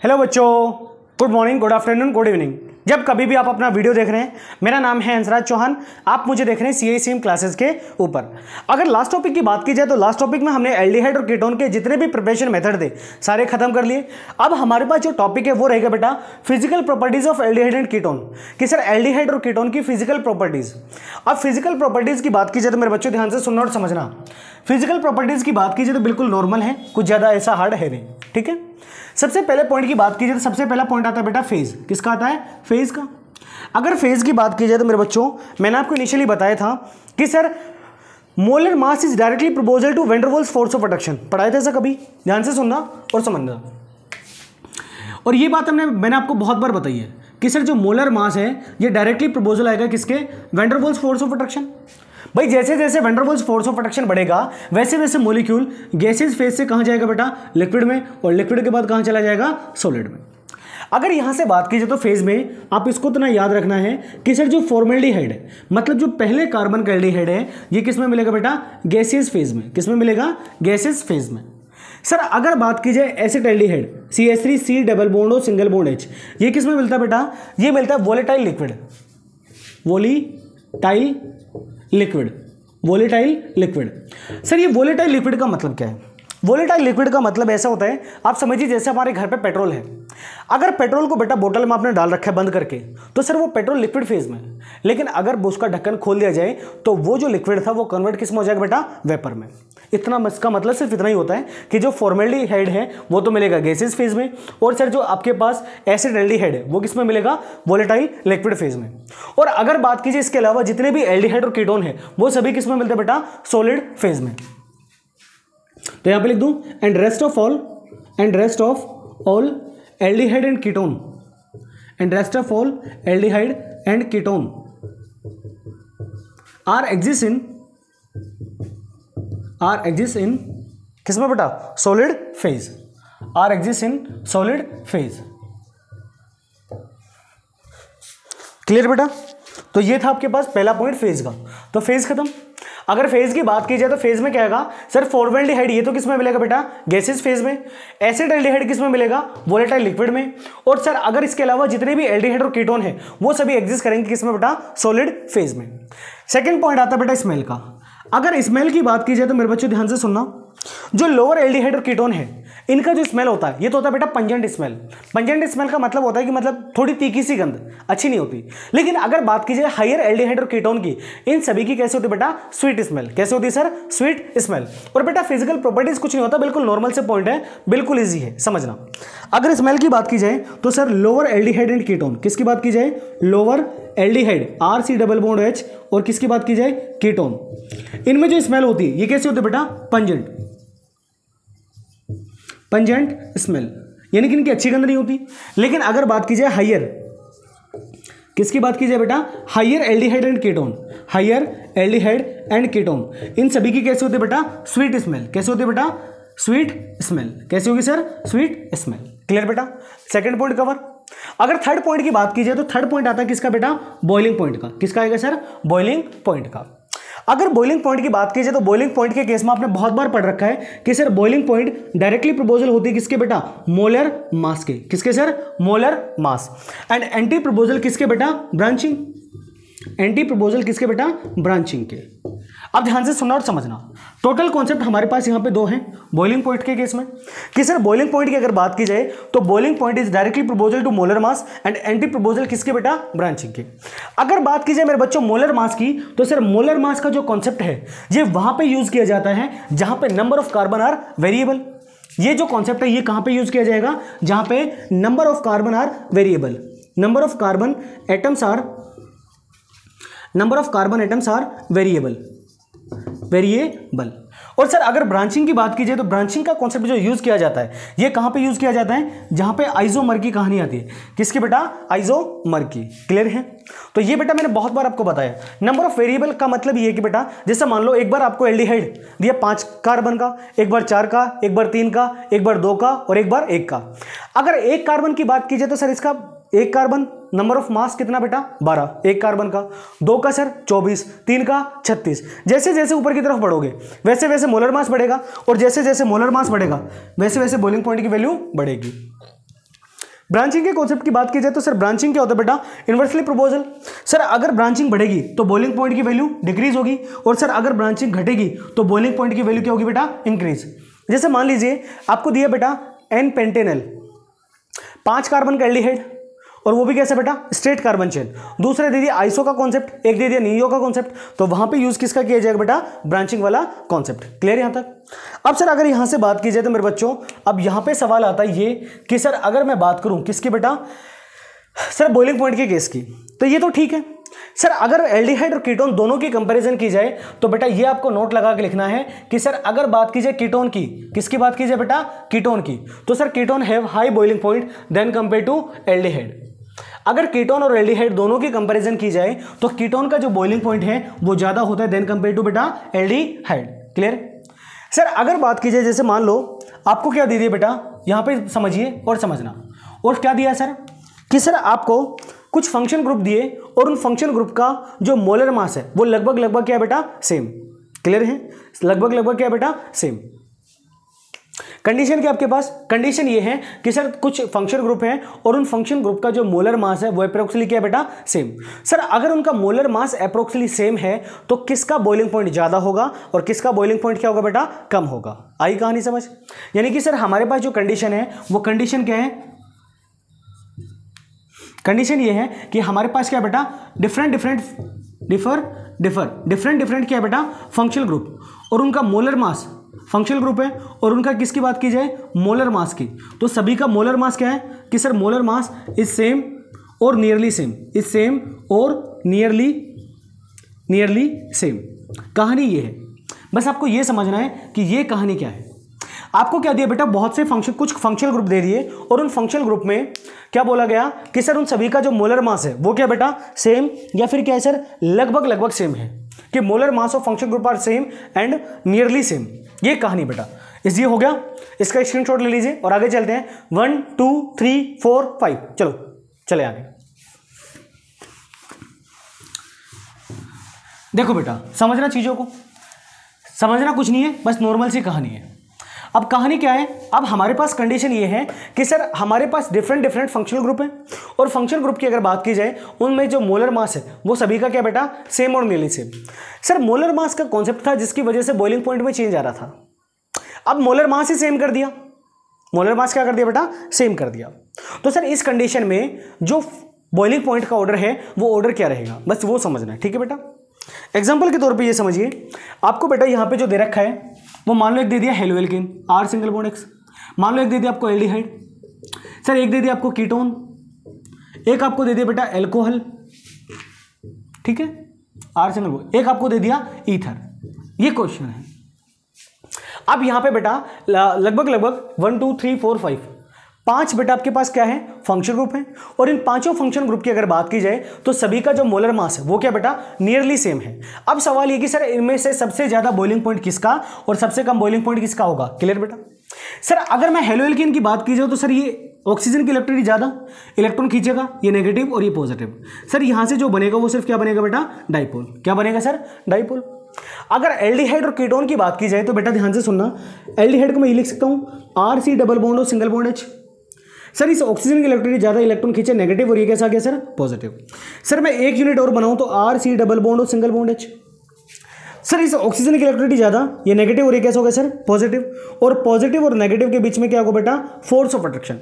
Hello बच्चों, good morning, good afternoon, good evening. जब कभी भी आप अपना वीडियो देख रहे हैं, मेरा नाम है हंसराज चौहान। आप मुझे देख रहे हैं CICM क्लासेस के ऊपर। अगर लास्ट टॉपिक की बात की जाए तो लास्ट टॉपिक में हमने एल्डिहाइड और कीटोन के जितने भी प्रिपरेशन मेथड थे सारे खत्म कर लिए। अब हमारे पास जो टॉपिक है वो रहेगा बेटा physical properties of aldehyde and ketone, कि सर एल्डिहाइड और कीटोन की फिजिकल प्रॉपर्टीज। अब फिजिकल प्रॉपर्टीज की बात की जाए तो मेरे बच्चों ध्यान से सुनना और समझना। फिजिकल प्रॉपर्टीज की बात की जाए तो बिल्कुल नॉर्मल है, कुछ ज़्यादा ऐसा हार्ड है नहीं, ठीक है। सबसे पहले पॉइंट की बात की जाए तो सबसे पहला पॉइंट आता है बेटा फेज। किसका आता है? फेज का। अगर फेज की बात की जाए तो मेरे बच्चों मैंने आपको इनिशियली बताया था कि sir molar mass is directly proportional to van der Waals force of attraction. पढ़ाया था ऐसा कभी? ध्यान से सुनना और समझना। और ये बात मैंने आपको बहुत बार बताई है कि सर जो मोलर मास है ये डायरेक्टली प्रोपोर्शनल आएगा किसके? Van der Waals force of attraction. भाई जैसे जैसे van der Waals force of attraction बढ़ेगा वैसे वैसे मॉलिक्यूल गैसेस फेज से कहां जाएगा बेटा? लिक्विड में, और लिक्विड के बाद कहां चला जाएगा? सॉलिड में। अगर यहां से बात की जाए तो फेज में आप इसको इतना याद रखना है कि सर जो फॉर्मल्डिहाइड है, मतलब जो पहले कार्बन का एल्डिहाइड है, ये किस में मिलेगा बेटा? गैसियस फेज में। किस में मिलेगा? गैसियस फेज में। सर अगर बात की जाए एसिटाल्डिहाइड CH3C डबल बॉन्ड और सिंगल बॉन्ड H, ये किस में मिलता है बेटा? ये मिलता है volatile liquid. Volatile liquid, volatile liquid. Sir ये वोलेटाइल लिक्विड का मतलब क्या है? वोलेटाइल लिक्विड का मतलब ऐसा होता है, आप समझिए जैसे हमारे घर पे पेट्रोल है। अगर पेट्रोल को बेटा बोतल में आपने डाल रखा है बंद करके, तो सर वो पेट्रोल लिक्विड फेज में। लेकिन अगर उसका ढक्कन खोल दिया जाए तो वो जो लिक्विड था वो कन्वर्ट किस में हो जाएगा बेटा? वेपर में। इतना इसका मतलब सिर्फ इतना ही होता है कि जो फॉर्मल्डिहाइड है वो तो मिलेगा गैसेस फेज में, और सर जो आपके पास एसिटाल्डिहाइड है वो किस में मिलेगा? वोलेटाइल लिक्विड फेज में। और अगर बात कीजिए इसके अलावा जितने भी एल्डिहाइड और कीटोन है वो सभी किस में मिलते हैं बेटा? सॉलिड फेज में। तो यहां पे लिख दूं and rest of all aldehyde and ketone, and rest of all aldehyde and ketone are exist in किस में बेटा? Solid phase. Are exist in solid phase. Clear बेटा? तो ये था आपके पास पहला पॉइंट फेज का। तो फेज खत्म। अगर फेज की बात की जाए तो फेज में क्या आएगा? सर फॉर्मल्डिहाइड ये तो किस में मिलेगा बेटा? गैसेस फेज में। एसिटाल्डिहाइड किस में मिलेगा? वोलेटाइल लिक्विड में। और सर अगर इसके अलावा जितने भी एल्डिहाइड और कीटोन है वो सभी एग्जिस्ट करेंगे किस में बेटा? सॉलिड फेज में। सेकंड पॉइंट आता है बेटा स्मेल का। अगर स्मेल की बात की जाए तो मेरे बच्चों ध्यान से सुनना, जो लोअर एल्डिहाइड और कीटोन है इनका जो स्मेल होता है ये तो होता है बेटा पंजेंट स्मेल। पंजेंट स्मेल का मतलब होता है कि मतलब थोड़ी तीखी सी गंध, अच्छी नहीं होती। लेकिन अगर बात की जाए हायर एल्डिहाइड और कीटोन की, इन सभी की कैसे होती है बेटा? Sweet smell. कैसे होती है सर? Sweet smell. और बेटा फिजिकल प्रॉपर्टीज कुछ नहीं होता, बिल्कुल नॉर्मल से पॉइंट है, बिल्कुल ईजी है समझना। अगर स्मेल की बात की जाए तो sir lower aldehyde and ketone, किसकी बात की जाए? Lower aldehyde RC double bond H, और किसकी बात की जाए? कीटोन। इनमें जो स्मेल होती है ये कैसे होती है बेटा? पंजेंट स्मेल, यानी कि इनकी अच्छी गंध नहीं होती। लेकिन अगर बात की जाए हायर, किसकी बात की जाए बेटा? Higher aldehyde and ketone, higher aldehyde and ketone, इन सभी की कैसे होती है बेटा? Sweet smell. कैसे होती है बेटा? Sweet smell. कैसे होगी सर? Sweet smell. क्लियर बेटा? Second point cover. अगर थर्ड पॉइंट की बात की जाए तो थर्ड पॉइंट आता है किसका बेटा? बॉइलिंग पॉइंट का। किसका आएगा सर? बॉइलिंग पॉइंट का। अगर बॉइलिंग पॉइंट की बात की जाए तो बॉइलिंग पॉइंट के केस में आपने बहुत बार पढ़ रखा है कि sir boiling point directly proportional होती है किसके बेटा? मोलर मास के। किसके sir? Molar mass. And anti proportional किसके बेटा? ब्रांचिंग। एंटी प्रोपोर्शनल किसके बेटा? ब्रांचिंग के। अब ध्यान से सुनना और समझना। टोटल कॉन्सेप्ट हमारे पास यहाँ पे दो हैं बॉइलिंग पॉइंट के केस में, कि सर बॉइलिंग पॉइंट की अगर बात की जाए तो boiling point is directly proportional to molar mass and anti proportional किसके बेटा? ब्रांचिंग के। अगर बात की जाए मेरे बच्चों मोलर मास की, तो सर मोलर मास का जो कॉन्सेप्ट है ये वहां पे यूज किया जाता है जहां पे number of carbon are variable. ये जो कॉन्सेप्ट है ये कहां पे यूज किया जाएगा? जहां पे number of carbon are variable. Number of carbon atoms are variable. और सर अगर ब्रांचिंग की बात की जाए तो ब्रांचिंग का कॉन्सेप्ट जो यूज किया जाता है ये कहां पे यूज किया जाता है? जहां पे आइसोमर की कहानी आती है। किसकी बेटा? आइसोमर की। क्लियर है? तो ये बेटा मैंने बहुत बार आपको बताया। नंबर ऑफ वेरिएबल का मतलब ये है कि बेटा जैसे मान लो एक बार आपको एल्डिहाइड दिया 5 कार्बन का, एक बार 4 का, एक बार 3 का, एक बार 2 का और एक बार 1 का। अगर एक कार्बन की बात की जाए तो सर इसका एक कार्बन नंबर ऑफ मास कितना बेटा? 12 एक कार्बन का। 2 का सर 24, 3 का 36। जैसे जैसे ऊपर की तरफ बढ़ोगे वैसे वैसे मोलर मास बढ़ेगा, और जैसे जैसे मोलर मास बढ़ेगा वैसे वैसे बॉइलिंग पॉइंट की वैल्यू बढ़ेगी। ब्रांचिंग के कॉन्सेप्ट की बात की जाए तो सर ब्रांचिंग क्या होता है बेटा, इन्वर्सली प्रोपोर्शनल। सर अगर ब्रांचिंग बढ़ेगी तो बॉइलिंग पॉइंट की वैल्यू डिक्रीज होगी, और सर अगर ब्रांचिंग घटेगी तो बॉइलिंग पॉइंट की वैल्यू क्या होगी बेटा, इंक्रीज। जैसे मान लीजिए आपको दिया बेटा एन पेंटेनल, 5 कार्बन का एल्डिहाइड, और वो भी कैसे बेटा, स्ट्रेट कार्बन चेन। दूसरे दे दिया आइसो का कॉन्सेप्ट, एक दे दिया नियो का कॉन्सेप्ट, तो वहां पे यूज किसका किया जाएगा बेटा, ब्रांचिंग वाला कॉन्सेप्ट। क्लियर यहां तक। अब सर अगर यहां से बात की जाए तो मेरे बच्चों अब यहां पे सवाल आता है ये कि सर अगर मैं बात करूं किसकी बेटा, सर बॉइलिंग पॉइंट के केस की, तो ये तो ठीक है। सर अगर एल्डिहाइड और कीटोन दोनों की कंपैरिजन की जाए तो बेटा ये आपको नोट लगा के लिखना है कि सर अगर बात की जाए कीटोन की, किसकी बात की जाए बेटा, कीटोन की, तो sir ketone have high boiling point than compare to aldehyde. अगर कीटोन और एल्डिहाइड दोनों की कंपैरिजन की जाए तो कीटोन का जो बॉइलिंग पॉइंट है वो ज्यादा होता है देन कंपेयर टू बेटा एल्डिहाइड। क्लियर। सर अगर बात की जाए जैसे मान लो आपको क्या दे दिया बेटा, यहां पे समझिए और समझना, और क्या दिया सर कि सर आपको कुछ फंक्शन ग्रुप दिए और उन फंक्शन ग्रुप का जो मोलर मास है वो लगभग क्या है बेटा, सेम। क्लियर है, लगभग क्या है बेटा, सेम। कंडीशन क्या आपके पास, कंडीशन ये है कि सर कुछ फंक्शन ग्रुप है और उन फंक्शन ग्रुप का जो मोलर मास है वो अप्रोक्सीमेटली क्या है बेटा, सेम। सर अगर उनका मोलर मास अप्रोक्सीमेटली सेम है तो किसका बॉइलिंग पॉइंट ज्यादा होगा और किसका बॉइलिंग पॉइंट क्या होगा बेटा, कम होगा। आई कहानी समझ। यानी कि सर हमारे पास जो कंडीशन है वो कंडीशन क्या है, कंडीशन ये है कि हमारे पास क्या है बेटा, डिफरेंट क्या है बेटा, फंक्शनल ग्रुप, और उनका मोलर मास फंक्शनल ग्रुप है, और उनका किसकी बात की जाए, मोलर मास की, तो सभी का मोलर मास क्या है कि sir molar mass is same और नियरली सेम, इज सेम और नियरली सेम। कहानी ये है, बस आपको ये समझना है कि ये कहानी क्या है। आपको क्या दिया बेटा, बहुत से कुछ फंक्शनल ग्रुप दे दिए और उन फंक्शनल ग्रुप में क्या बोला गया कि सर उन सभी का जो मोलर मास है वो क्या बेटा, सेम, या फिर क्या है सर, लगभग सेम है, कि molar mass of function group are same and nearly same. ये कहानी बेटा, इस ये हो गया, इसका स्क्रीनशॉट ले लीजिए और आगे चलते हैं। 1 2 3 4 5, चलो चले आगे। देखो बेटा, समझना चीजों को, समझना कुछ नहीं है, बस नॉर्मल सी कहानी है। अब कहानी क्या है, अब हमारे पास कंडीशन ये है कि सर हमारे पास डिफरेंट फंक्शनल ग्रुप है, और फंक्शनल ग्रुप की अगर बात की जाए उनमें जो मोलर मास है वो सभी का क्या बेटा, सेम और नियरली सेम। सर मोलर मास का कॉन्सेप्ट था जिसकी वजह से बॉइलिंग पॉइंट में चेंज आ रहा था। अब मोलर मास ही सेम कर दिया, मोलर मास क्या कर दिया बेटा, सेम कर दिया। तो सर इस कंडीशन में जो बॉइलिंग पॉइंट का ऑर्डर है वो ऑर्डर क्या रहेगा, बस वो समझना है। ठीक है बेटा, एग्जाम्पल के तौर पे ये समझिए, आपको बेटा यहाँ पे जो दे रखा है वो मान लो एक दे दिया haloalkane R single bond X, मान लो एक दे दिया आपको एल्डिहाइड, सर एक दे दिया आपको कीटोन, एक आपको दे दिया बेटा एल्कोहल, ठीक है, R सिंगल बॉन्ड, एक आपको दे दिया ईथर। ये क्वेश्चन है। अब यहां पे बेटा लगभग 1 2 3 4 5 5 बेटा आपके पास क्या है, फंक्शन ग्रुप है, और इन पांचों फंक्शन ग्रुप की अगर बात की जाए तो सभी का जो मोलर मास है वो क्या बेटा, नियरली सेम है। अब सवाल ये कि सर इनमें से सबसे ज्यादा बॉइलिंग पॉइंट किसका और सबसे कम बॉइलिंग पॉइंट किसका होगा। क्लियर बेटा। सर अगर मैं हेलोएल्केन की बात की जाए तो सर ये ऑक्सीजन की इलेक्ट्रिसिटी ज्यादा इलेक्ट्रॉन खींचेगा, ये नेगेटिव और ये पॉजिटिव। सर यहां से जो बनेगा वो सिर्फ क्या बनेगा बेटा, डाइपोल। क्या बनेगा सर, डाइपोल। अगर एल्डिहाइड और कीटोन की बात की जाए तो बेटा ध्यान से सुनना, एल्डिहाइड को मैं ये लिख सकता हूं RC डबल बॉन्ड और सिंगल बॉन्ड H। सर इस ऑक्सीजन की इलेक्ट्रिसिटी ज्यादा, इलेक्ट्रॉन खींचे नेगेटिव, और ये कैसा आ गया सर, पॉजिटिव। सर मैं एक यूनिट और बनाऊं तो RC डबल बॉन्ड और सिंगल बॉन्ड H। सर इस ऑक्सीजन की इलेक्ट्रिसिटी ज्यादा, ये नेगेटिव, और ये कैसा हो गया सर, पॉजिटिव। और पॉजिटिव और नेगेटिव के बीच में क्या होगा बेटा, फोर्स ऑफ अट्रैक्शन।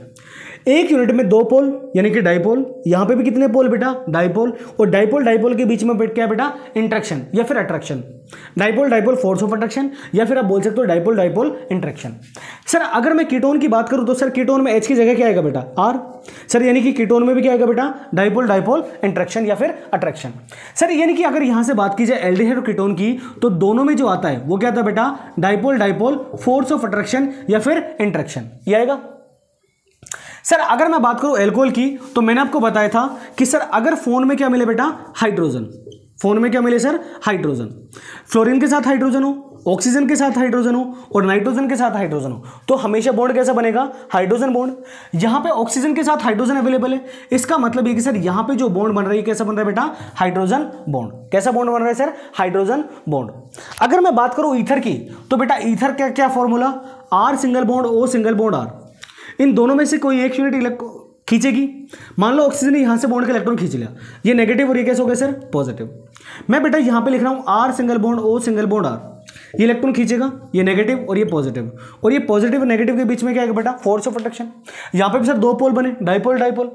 एक यूनिट में 2 पोल यानी कि डाइपोल, यहां पे भी कितने पोल बेटा, डाइपोल, और डाइपोल के बीच में क्या बेटा, इंट्रैक्शन या फिर attraction. Dipole force of attraction, या फिर आप बोल सकते हो डाइपोल इंट्रैक्शन। सर अगर मैं कीटोन की बात करूं तो सर कीटोन में H की जगह क्या आएगा बेटा, R। सर यानी कि कीटोन में भी क्या आएगा बेटा, डाइपोल इंट्रैक्शन या फिर अट्रैक्शन। सर यानी कि अगर यहां से बात की जाए एल्डिहाइड और कीटोन की तो दोनों में जो आता है वो क्या आता है बेटा, डाइपोल फोर्स ऑफ अट्रैक्शन या फिर इंट्रैक्शन, ये आएगा। सर अगर मैं बात करूं एल्कोहल की तो मैंने आपको बताया था कि सर अगर फोन में क्या मिले बेटा, हाइड्रोजन, फोन में क्या मिले सर, हाइड्रोजन, फ्लोरीन के साथ हाइड्रोजन हो, ऑक्सीजन के साथ हाइड्रोजन हो और नाइट्रोजन के साथ हाइड्रोजन हो, तो हमेशा बॉन्ड कैसा बनेगा, हाइड्रोजन बॉन्ड। यहां पे ऑक्सीजन के साथ हाइड्रोजन अवेलेबल है, इसका मतलब ये कि सर यहां पे जो बॉन्ड बन रही है कैसा बन रहा है बेटा, हाइड्रोजन बॉन्ड। कैसा बॉन्ड बन रहा है सर, हाइड्रोजन बॉन्ड। अगर मैं बात करूं ईथर की तो बेटा ईथर क्या क्या formula, R single bond O single bond R। इन दोनों में से कोई एक यूनिट खींचेगी। मान लो ऑक्सीजन ने यहां से बॉन्ड का इलेक्ट्रॉन खींच लिया, ये नेगेटिव और ये कैसे हो गया सर पॉजिटिव। मैं बेटा यहां पे लिख रहा हूं R single bond O single bond R, ये इलेक्ट्रॉन खींचेगा, ये नेगेटिव और ये पॉजिटिव, और ये पॉजिटिव और नेगेटिव के बीच में क्या है बेटा फोर्स ऑफ अट्रैक्शन। यहां पे भी सर दो पोल बने, डाइपोल डाइपोल,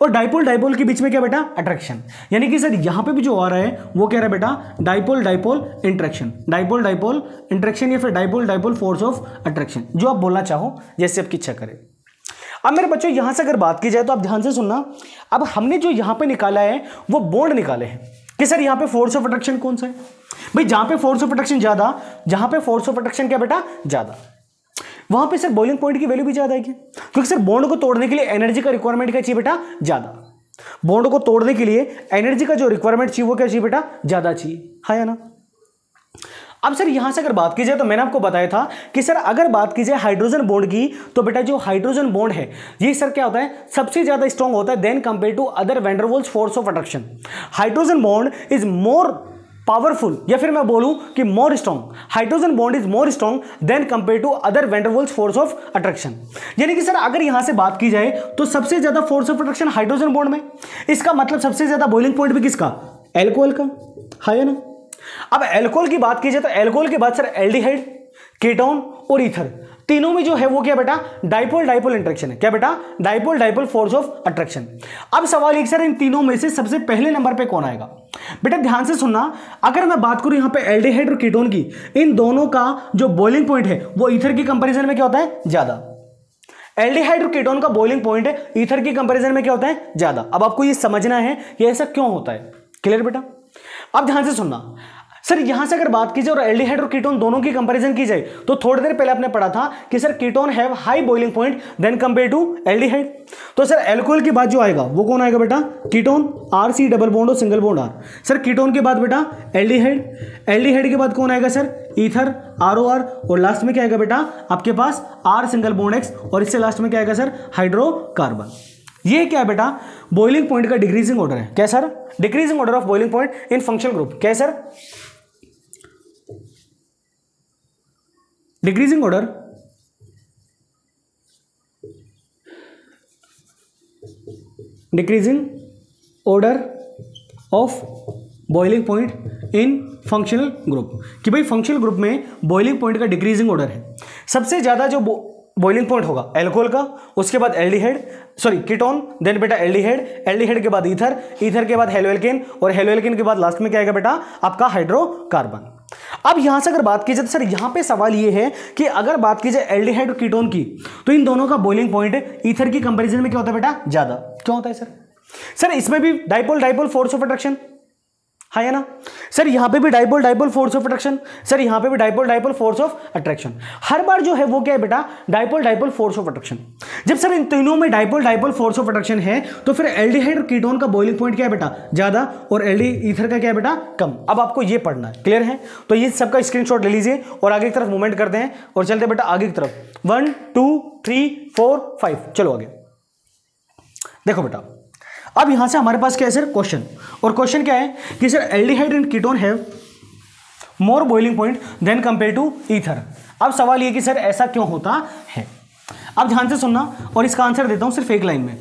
और डाइपोल डाइपोल के बीच में क्या बेटा अट्रैक्शन, यानी कि सर यहां पे भी जो आ रहा है वो कह रहा है बेटा dipole dipole interaction, dipole dipole interaction या फिर dipole dipole force of attraction, जो आप बोलना चाहो जैसे आपकी इच्छा करे। अब मेरे बच्चों यहां से अगर बात की जाए तो आप ध्यान से सुनना, अब हमने जो यहां पे निकाला है वो बॉन्ड निकाले हैं कि सर यहां पे फोर्स ऑफ अट्रैक्शन कौन सा है भाई, जहां पे फोर्स ऑफ अट्रैक्शन ज्यादा, जहां पे फोर्स ऑफ अट्रैक्शन क्या बेटा ज्यादा, वहां पे सर बॉइलिंग पॉइंट की वैल्यू भी ज्यादा है क्या, क्योंकि सर बॉन्ड को तोड़ने के लिए एनर्जी का रिक्वायरमेंट क्या चाहिए बेटा ज्यादा, बॉन्ड को तोड़ने के लिए एनर्जी का जो रिक्वायरमेंट चाहिए वो क्या चाहिए बेटा ज्यादा चाहिए, है ना। अब सर यहां से अगर बात की जाए तो मैंने आपको बताया था कि सर अगर बात की जाए हाइड्रोजन बॉन्ड की, तो बेटा जो हाइड्रोजन बॉन्ड है ये सर क्या होता है सबसे ज्यादा स्ट्रॉन्ग होता है than compare to other van der Waals force of attraction. Hydrogen bond is more powerful, या फिर मैं बोलूं कि more strong, hydrogen bond is more strong than compare to other van der Waals force of attraction. यानी कि sir अगर यहां से बात की जाए तो सबसे ज्यादा force of attraction hydrogen bond में, इसका मतलब सबसे ज्यादा बॉइलिंग पॉइंट भी किसका एल्कोहल का, है ना। अब एल्कोहल की बात की जाए तो एल्कोहल के बाद सर एल्डिहाइड, कीटोन और ईथर, तीनों में जो है वो क्या बेटा डाइपोल डाइपोल इंटरेक्शन है, क्या बेटा dipole dipole force of attraction. अब सवाल एक सर इन तीनों में से सबसे पहले नंबर पे कौन आएगा, बेटा ध्यान से सुनना, अगर मैं बात करूं यहां पे एल्डिहाइड और कीटोन की, इन दोनों का जो बॉइलिंग पॉइंट है वो ईथर की कंपैरिजन में क्या होता है ज्यादा, एल्डिहाइड और कीटोन का बॉइलिंग पॉइंट है ईथर की कंपैरिजन में क्या होता है ज्यादा। अब आपको ये समझना है कि ऐसा क्यों होता है, क्लियर बेटा। अब ध्यान से सुनना सर, यहां से अगर बात की जाए और एल्डिहाइड और कीटोन दोनों की कंपैरिजन की जाए तो थोड़ी देर पहले आपने पढ़ा था कि sir ketone have high boiling point than compare to aldehyde, तो सर एल्कोहल के बाद जो आएगा वो कौन आएगा बेटा ketone, R C double bond और single bond R. Sir ketone के बाद बेटा एल्डिहाइड, एल्डिहाइड के बाद कौन आएगा sir ether, R O R, और लास्ट में क्या आएगा बेटा आपके पास आर सिंगल बॉन्ड एक्स, और इससे लास्ट में क्या आएगा सर हाइड्रोकार्बन। ये क्या है बेटा बॉइलिंग पॉइंट का डिक्रीजिंग ऑर्डर है, क्या sir decreasing order of boiling point in functional group, क्या है sir decreasing order of boiling point in functional group, कि भाई फंक्शनल ग्रुप में बॉइलिंग पॉइंट का डिक्रीजिंग ऑर्डर है। सबसे ज्यादा जो बॉइलिंग पॉइंट होगा एल्कोहल का, उसके बाद एल्डिहाइड सॉरी कीटोन, देन बेटा एल्डिहाइड, एल्डिहाइड के बाद ईथर, ईथर के बाद हेलोएल्केन, और हेलोएल्केन के बाद लास्ट में क्या आएगा बेटा आपका हाइड्रोकार्बन। अब यहां से अगर बात की जाए तो सर यहां पे सवाल ये है कि अगर बात की जाए एल्डिहाइड और कीटोन की, तो इन दोनों का बॉइलिंग पॉइंट ईथर की कंपैरिजन में क्या होता है बेटा ज्यादा, क्यों होता है सर, सर इसमें भी dipole dipole force of attraction है ना, सर यहां पे भी dipole dipole force of attraction, sir यहां पे भी dipole dipole force of attraction, हर बार जो है वो क्या है बेटा dipole dipole force of attraction. जब सर इन तीनों में dipole dipole force of attraction है तो फिर एल्डिहाइड और कीटोन का बॉइलिंग पॉइंट क्या है बेटा ज्यादा, और ईथर का क्या है बेटा कम। अब आपको ये पढ़ना है, क्लियर है, तो ये सबका स्क्रीनशॉट ले लीजिए और आगे की तरफ मूवमेंट करते हैं और चलते बेटा आगे की तरफ 1 2 3 4 5 चलो आगे। देखो बेटा अब यहां से हमारे पास क्या है सर क्वेश्चन, और क्वेश्चन क्या है कि sir aldehyde and ketone have more boiling point than compare to ether. अब सवाल ये कि सर ऐसा क्यों होता है, अब ध्यान से सुनना और इसका आंसर देता हूं सिर्फ एक लाइन में।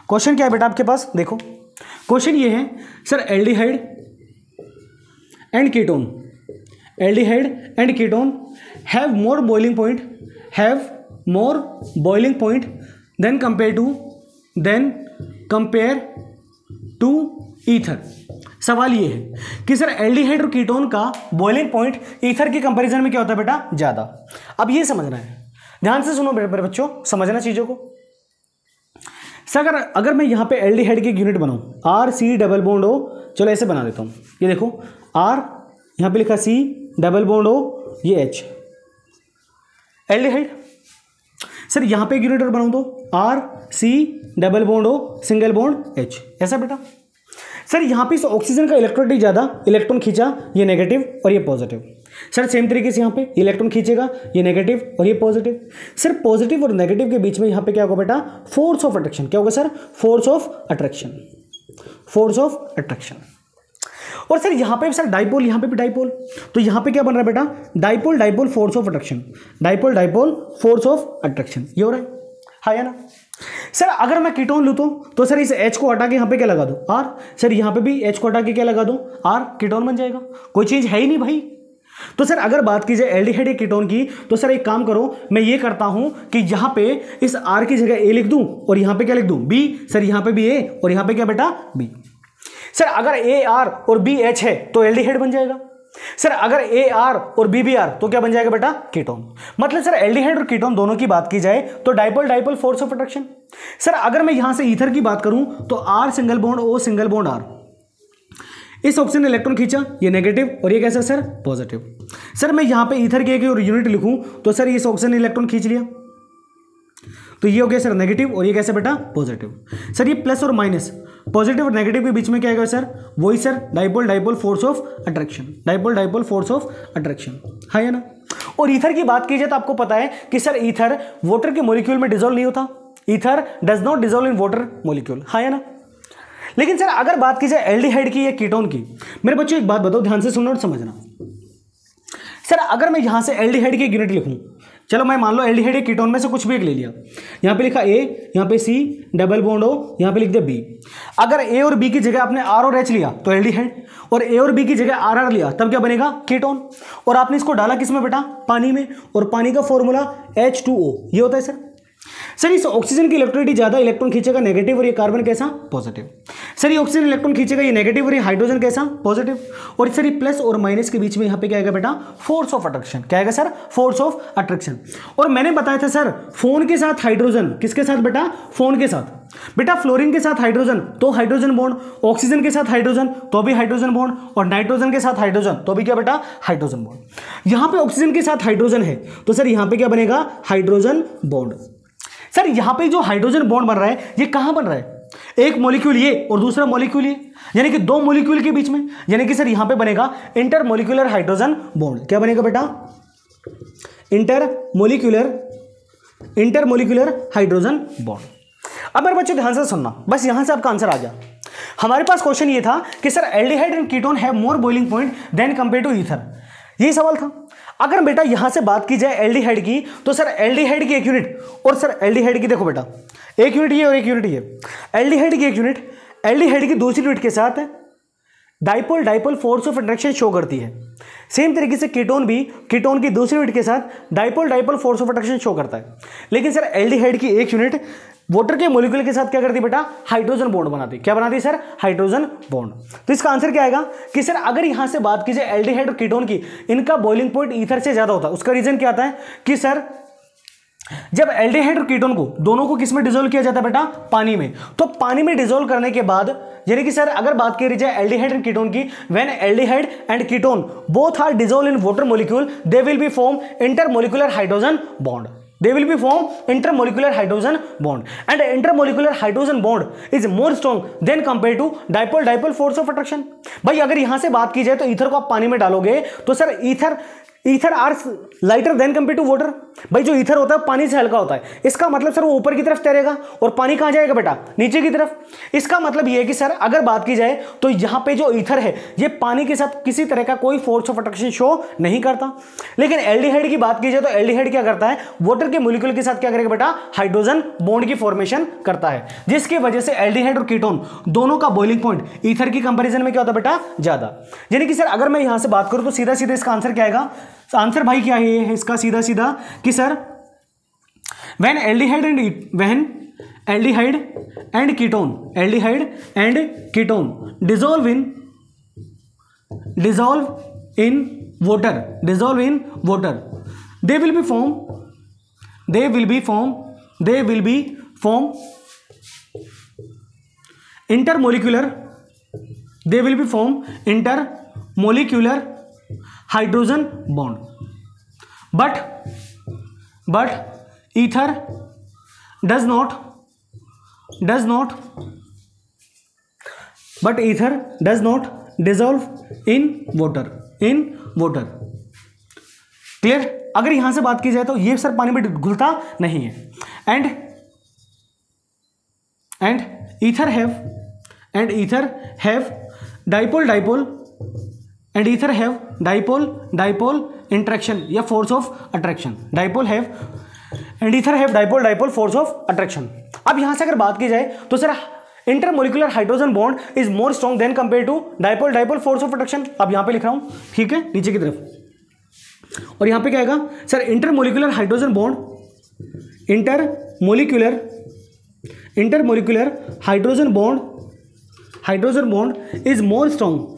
क्वेश्चन क्या है बेटा आपके पास, देखो क्वेश्चन ये है sir aldehyde and ketone, aldehyde and ketone have more boiling point, have more boiling point than compare to ether. सवाल ये है कि सर एल्डिहाइड और कीटोन का बॉइलिंग पॉइंट ईथर की कंपैरिजन में क्या होता है बेटा ज्यादा। अब ये समझना है, ध्यान से सुनो मेरे बच्चों, समझना चीजों को। सर अगर मैं यहां पे एल्डिहाइड की यूनिट बनाऊं R C double bond O, चलो ऐसे बना देता हूं, ये देखो आर यहां पे लिखा सी डबल बॉन्ड ओ, ये एच एल्डिहाइड। सर यहां पे एक यूनिट और बनाऊं तो R C double bond O single bond H, ऐसा बेटा। सर यहां पे इस ऑक्सीजन का इलेक्ट्रोनिटी ज्यादा, इलेक्ट्रॉन खींचा, ये नेगेटिव और ये पॉजिटिव। सर सेम तरीके से यहां पे इलेक्ट्रॉन खींचेगा, ये नेगेटिव और ये पॉजिटिव। सर पॉजिटिव और नेगेटिव के बीच में यहां पे क्या होगा बेटा फोर्स ऑफ अट्रैक्शन, क्या होगा sir force of attraction, force of attraction. और सर यहाँ पे सर डाइपोल, यहाँ पे भी डाइपोल, तो यहाँ पे क्या बन रहा है बेटा, dipole dipole force of attraction, dipole dipole force of attraction, ये हो रहा है ना। सर अगर मैं कीटोन लूँ तो सर इस H को हटा के यहाँ पे क्या लगा दूँ, R, सर यहाँ पे भी H को हटा के क्या लगा दूँ, R, कीटोन बन जाएगा, कोई चीज़ है ही नहीं भाई। तो सर अगर बात की जाए एल्डिहाइड या कीटोन की, तो सर एक काम करो, मैं ये करता हूं कि यहां पे इस R की जगह A लिख दूं और यहां पे क्या लिख दूं, B, सर यहां पे भी A और यहां पे क्या बेटा, B। सर अगर A R और B H है तो एल्डिहाइड बन जाएगा। सर अगर A R और B B R तो क्या बन जाएगा बेटा, कीटोन। मतलब सर एल्डिहाइड और कीटोन दोनों की बात की जाए तो dipole dipole force of attraction. Sir अगर मैं यहां से ईथर की बात करूं तो R single bond O single bond R, इस ऑप्शन ने इलेक्ट्रॉन खींचा, ये नेगेटिव और ये कैसा सर, पॉजिटिव। सर मैं यहां पे ईथर की एक और यूनिट लिखूं तो सर इस ऑप्शन ने इलेक्ट्रॉन खींच लिया, तो ये हो गया सर नेगेटिव और ये कैसे बेटा, पॉजिटिव। सर ये प्लस और माइनस, पॉजिटिव और नेगेटिव के बीच में क्या आएगा सर, वही sir dipole dipole force of attraction, dipole dipole force of attraction, है ना। और ईथर की बात की जाए तो आपको पता है कि सर ईथर वाटर के मॉलिक्यूल में डिजोल्व नहीं होता, ether does not dissolve in water molecule, है ना। लेकिन सर अगर बात की जाए एल्डिहाइड की या कीटोन की, मेरे बच्चों एक बात बताओ, ध्यान से सुनना और समझना। सर अगर मैं यहां से एल्डिहाइड की एक यूनिट लिखूं, चलो मैं मान लो एल्डिहाइड या कीटोन में से कुछ भी एक ले लिया, यहां पे लिखा A, यहां पे C, डबल बॉन्ड O, यहां पे लिख दिया B। अगर A और B की जगह आपने R और H लिया तो एल्डिहाइड, और A और B की जगह RR लिया तब क्या बनेगा, कीटोन। और आपने इसको डाला किस में बेटा, पानी में, और पानी का फॉर्मूला H2O, ये होता है सर। सर इस ऑक्सीजन की इलेक्ट्रोनिटी ज्यादा इलेक्ट्रॉन खींचेगा, नेगेटिव, और ये कार्बन कैसा, पॉजिटिव। सर ये ऑक्सीजन इलेक्ट्रॉन खींचेगा, ये नेगेटिव, और ये हाइड्रोजन कैसा, पॉजिटिव। और सर ये प्लस और माइनस के बीच में यहाँ पे क्या आएगा बेटा, फोर्स ऑफ अट्रैक्शन, क्या आएगा सर, फोर्स ऑफ अट्रैक्शन। और मैंने बताया था सर फोन के साथ हाइड्रोजन, किसके साथ बेटा, फोन के साथ। बेटा फ्लोरीन के साथ हाइड्रोजन तो हाइड्रोजन बॉन्ड, ऑक्सीजन के साथ हाइड्रोजन तो भी हाइड्रोजन बॉन्ड, और नाइट्रोजन के साथ हाइड्रोजन तो भी क्या बेटा, हाइड्रोजन बॉन्ड। यहां पे ऑक्सीजन के साथ हाइड्रोजन है तो सर यहां पे क्या बनेगा, हाइड्रोजन बॉन्ड। सर यहां पे जो हाइड्रोजन बॉन्ड बन रहा है ये कहां बन रहा है, एक मॉलिक्यूल ये और दूसरा मॉलिक्यूल ये, यानी कि दो मॉलिक्यूल के बीच में, यानी कि सर यहां पे बनेगा इंटरमॉलिक्यूलर हाइड्रोजन बॉन्ड। क्या बनेगा बेटा, इंटरमॉलिक्यूलर हाइड्रोजन बॉन्ड। अब मेरे बच्चों ध्यान से सुनना, बस यहां से आपका आंसर आ गया। हमारे पास क्वेश्चन ये था कि sir aldehyde and ketone have more boiling point than compare to ether, यही सवाल था। अगर बेटा यहां से बात की जाए एल्डिहाइड की, तो सर एल्डिहाइड की एक यूनिट, और सर एल्डिहाइड की देखो बेटा एक यूनिट ये और एक यूनिट ये, एल्डिहाइड की एक यूनिट एल्डिहाइड की दूसरी यूनिट के साथ dipole dipole force of attraction show करती है। सेम तरीके से कीटोन भी कीटोन की दूसरी यूनिट के साथ dipole dipole force of attraction show करता है। लेकिन सर एल्डिहाइड की एक यूनिट वाटर के मॉलिक्यूल के साथ क्या करती बेटा, हाइड्रोजन बॉन्ड बनाती। क्या बनाती सर, हाइड्रोजन बॉन्ड। तो इसका आंसर क्या आएगा कि सर अगर यहां से बात की जाए एल्डिहाइड और कीटोन की, इनका बॉइलिंग पॉइंट ईथर से ज्यादा होता है। उसका रीजन क्या आता है कि सर जब एल्डिहाइड और कीटोन को दोनों को किस में डिसॉल्व किया जाता है बेटा, पानी में। तो पानी में डिसॉल्व करने के बाद, यानी कि सर अगर बात करी जाए एल्डिहाइड एंड कीटोन की, when aldehyde and ketone both are dissolve in water molecule, they will be form intermolecular hydrogen bond. They will be form intermolecular hydrogen bond, and intermolecular hydrogen bond is more strong than compared to dipole dipole force of attraction। भाई अगर यहां से बात की जाए तो ether को आप पानी में डालोगे तो sir ether are lighter than compare to water. भाई जो ईथर होता है पानी से हल्का होता है, इसका मतलब सर वो ऊपर की तरफ तैरेगा, और पानी कहां जाएगा बेटा, नीचे की तरफ। इसका मतलब ये है कि सर अगर बात की जाए तो यहां पे जो ईथर है ये पानी के साथ किसी तरह का कोई फोर्स ऑफ अट्रैक्शन शो नहीं करता। लेकिन एल्डिहाइड की बात की जाए तो एल्डिहाइड क्या करता है, वाटर के मॉलिक्यूल के साथ क्या करेगा बेटा, हाइड्रोजन बॉन्ड की फॉर्मेशन करता है, जिसकी वजह से एल्डिहाइड और कीटोन दोनों का बॉइलिंग पॉइंट ईथर की कंपेरिजन में क्या होता है बेटा, ज्यादा। यानी कि सर अगर मैं यहां से बात करूं तो सीधा सीधा इसका आंसर क्या आएगा, आंसर भाई क्या है इसका सीधा सीधा कि sir when aldehyde and ketone dissolve in water they will be form intermolecular hydrogen bond, but ether does not dissolve in water। Clear. अगर यहां से बात की जाए तो ये सर पानी में घुलता नहीं है, and ether have dipole and ether have dipole dipole interaction या force of attraction, dipole have and ether have dipole dipole force of attraction. अब यहां से अगर बात की जाए तो sir intermolecular hydrogen bond is more strong than compare to dipole dipole force of attraction. अब यहां पे लिख रहा हूं, ठीक है, नीचे की तरफ, और यहां पे क्या आएगा sir, intermolecular hydrogen bond, intermolecular hydrogen bond is more strong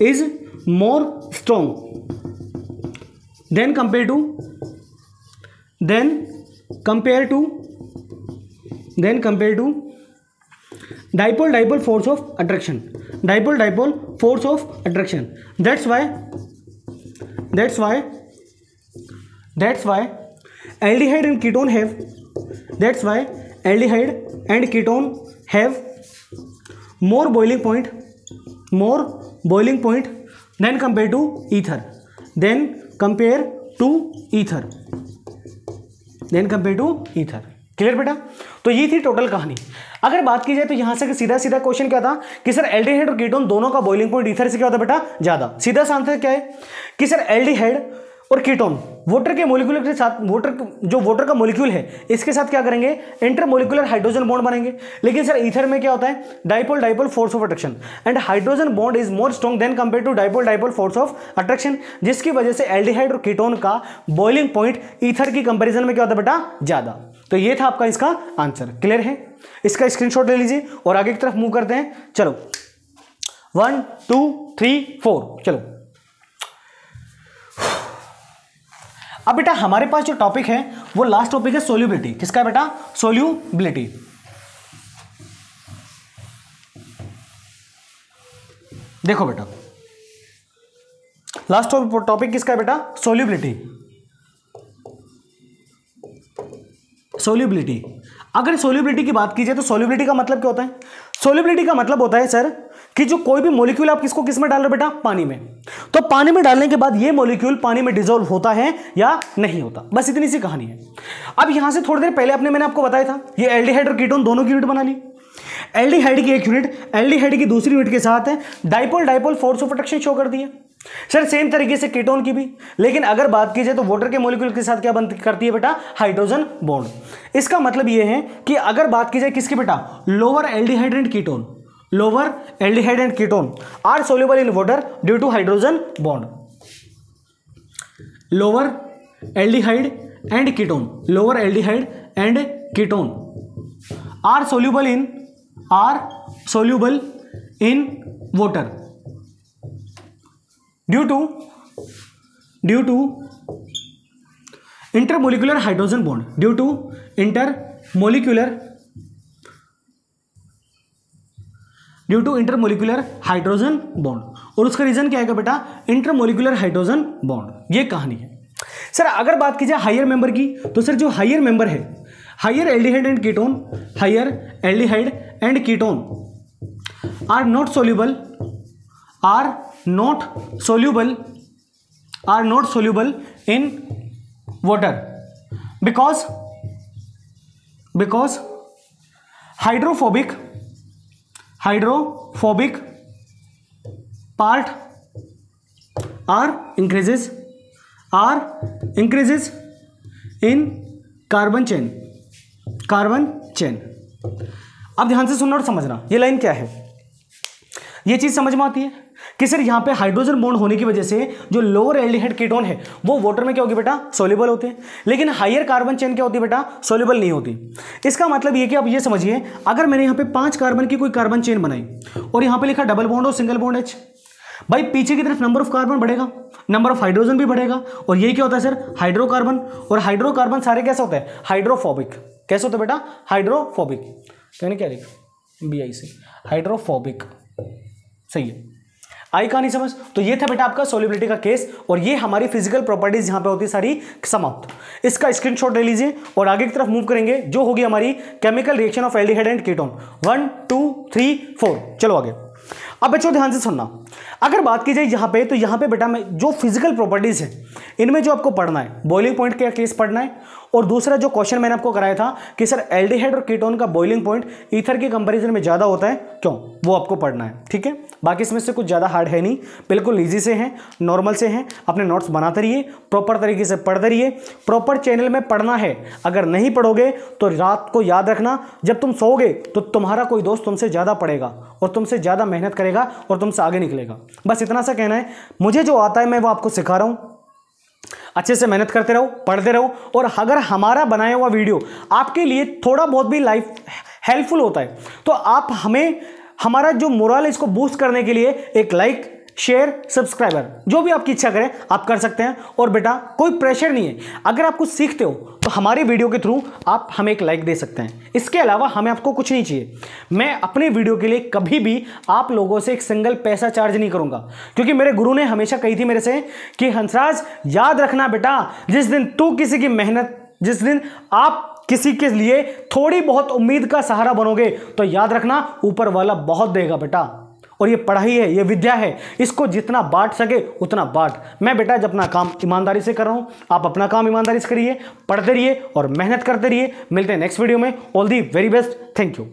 than compare to dipole dipole force of attraction, that's why aldehyde and ketone have more boiling point than compared to ether, clear बेटा। तो ये थी total कहानी। अगर बात की जाए तो यहां से सीधा सीधा क्वेश्चन क्या था कि सर एल्डिहाइड और कीटोन दोनों का बॉइलिंग पॉइंट ईथर से क्या होता है बेटा, ज्यादा। सीधा सा आंसर क्या है कि सर एल्डिहाइड और कीटोन वाटर के मॉलिक्यूल के साथ, वाटर का मॉलिक्यूल है इसके साथ क्या करेंगे, इंटरमोलिकुलर हाइड्रोजन बॉन्ड बनेंगे। लेकिन सर ईथर में क्या होता है, dipole dipole force of attraction, and hydrogen bond is more strong than compare to dipole dipole force of attraction, जिसकी वजह से एल्डिहाइड और कीटोन का बॉइलिंग पॉइंट ईथर की कंपेरिजन में क्या होता है बेटा, ज्यादा। तो ये था आपका इसका आंसर, क्लियर है। इसका स्क्रीनशॉट ले लीजिए और आगे की तरफ मूव करते हैं। चलो 1 2 3 4 चलो। अब बेटा हमारे पास जो टॉपिक है वो लास्ट टॉपिक है सोल्यूबिलिटी। किसका है बेटा, सोल्यूबिलिटी। देखो बेटा लास्ट टॉपिक किसका है बेटा, सोल्यूबिलिटी। अगर सोल्यूबिलिटी की बात की जाए तो सोल्यूबिलिटी का मतलब क्या होता है, सोल्यूबिलिटी का मतलब होता है सर कि जो कोई भी मॉलिक्यूल आप किसको किस में डाल रहे हो बेटा, पानी में। तो पानी में डालने के बाद ये मॉलिक्यूल पानी में डिसॉल्व होता है या नहीं होता, बस इतनी सी कहानी है। अब यहां से थोड़ी देर पहले मैंने आपको बताया था ये एल्डिहाइड और कीटोन दोनों की यूनिट बना ली। एल्डिहाइड की एक यूनिट, एल्डिहाइड की दूसरी यूनिट के साथ है dipole dipole force of attraction show कर दिया। सर सेम तरीके से कीटोन की भी, लेकिन अगर बात की जाए तो वाटर के मॉलिक्यूल के साथ क्या करती है बेटा, हाइड्रोजन बॉन्ड। इसका मतलब यह है कि अगर बात की जाए किसकी बेटा, lower aldehyde and ketone are soluble in water due to hydrogen bond. Lower aldehyde and ketone are soluble in water due to intermolecular hydrogen bond, और उसका रीजन क्या आएगा बेटा, इंटरमोलिकुलर हाइड्रोजन बॉन्ड। ये कहानी है। सर अगर बात की जाए हायर मेंबर की तो सर जो हायर मेंबर है, higher aldehyde and ketone are not soluble in water because hydrophobic part are increases in carbon chain। अब ध्यान से सुनना और समझना ये लाइन क्या है। ये चीज समझ में आती है कि सर यहां पे हाइड्रोजन बॉन्ड होने की वजह से जो लोअर एल्डिहाइड कीटोन है वो वाटर में क्या होगी बेटा, सोल्यूबल होते हैं, लेकिन हायर कार्बन चेन क्या होती है बेटा, सोल्यूबल नहीं होती। इसका मतलब ये कि आप ये समझिए, अगर मैंने यहां पे 5 कार्बन की कोई कार्बन चेन बनाई और यहां पे लिखा डबल बॉन्ड और सिंगल बॉन्ड H, भाई पीछे की तरफ नंबर ऑफ कार्बन बढ़ेगा, नंबर ऑफ हाइड्रोजन भी बढ़ेगा, और ये क्या होता है सर, हाइड्रोकार्बन। और हाइड्रोकार्बन सारे कैसे होते हैं, हाइड्रोफोबिक। कैसे होते हैं बेटा, हाइड्रोफोबिक। कहने क्या लिखा, BIC, हाइड्रोफोबिक। सही है, आई कहानी समझ। तो ये था बेटा आपका सोल्यूबिलिटी का केस, और ये हमारी फिजिकल प्रॉपर्टीज यहां पे होती सारी समाप्त। इसका स्क्रीनशॉट ले लीजिए और आगे की तरफ मूव करेंगे, जो होगी हमारी chemical reaction of aldehyde and ketone. 1 2 3 4 चलो आगे। अब बच्चों ध्यान से सुनना, अगर बात की जाए यहाँ पे, तो यहाँ पे बेटा मैं जो फिजिकल प्रॉपर्टीज है इनमें जो आपको पढ़ना है, बॉइलिंग पॉइंट का केस पढ़ना है, और दूसरा जो क्वेश्चन मैंने आपको कराया था कि सर एल्डिहाइड और कीटोन का बॉइलिंग पॉइंट ईथर के कंपैरिजन में ज़्यादा होता है क्यों, वो आपको पढ़ना है। ठीक है, बाकी इसमें से कुछ ज़्यादा हार्ड है नहीं, बिल्कुल ईजी से हैं, नॉर्मल से हैं। अपने नोट्स बनाते रहिए, प्रॉपर तरीके से पढ़ते रहिए, प्रॉपर चैनल में पढ़ना है। अगर नहीं पढ़ोगे तो रात को याद रखना, जब तुम सोओगे तो तुम्हारा कोई दोस्त तुमसे ज़्यादा पढ़ेगा और तुमसे ज़्यादा मेहनत करेगा और तुमसे आगे निकलेगा। बस इतना सा कहना है। मुझे जो आता है मैं वो आपको सिखा रहा हूँ, अच्छे से मेहनत करते रहो, पढ़ते रहो। और अगर हमारा बनाया हुआ वीडियो आपके लिए थोड़ा बहुत भी लाइफ हेल्पफुल होता है तो आप हमें, हमारा जो मोरल है इसको बूस्ट करने के लिए एक लाइक, शेयर, सब्सक्राइबर, जो भी आपकी इच्छा करें आप कर सकते हैं। और बेटा कोई प्रेशर नहीं है, अगर आप कुछ सीखते हो तो हमारी वीडियो के थ्रू आप हमें एक लाइक दे सकते हैं। इसके अलावा हमें आपको कुछ नहीं चाहिए। मैं अपने वीडियो के लिए कभी भी आप लोगों से एक सिंगल पैसा चार्ज नहीं करूंगा, क्योंकि मेरे गुरु ने हमेशा कही थी मेरे से कि हंसराज याद रखना बेटा, जिस दिन तू किसी की मेहनत, जिस दिन आप किसी के लिए थोड़ी बहुत उम्मीद का सहारा बनोगे तो याद रखना ऊपर वाला बहुत देगा बेटा। और ये पढ़ाई है, ये विद्या है, इसको जितना बांट सके उतना बांट। मैं बेटा जब अपना काम ईमानदारी से कर रहा हूँ, आप अपना काम ईमानदारी से करिए, पढ़ते रहिए और मेहनत करते रहिए। मिलते हैं नेक्स्ट वीडियो में। All the very best, thank you.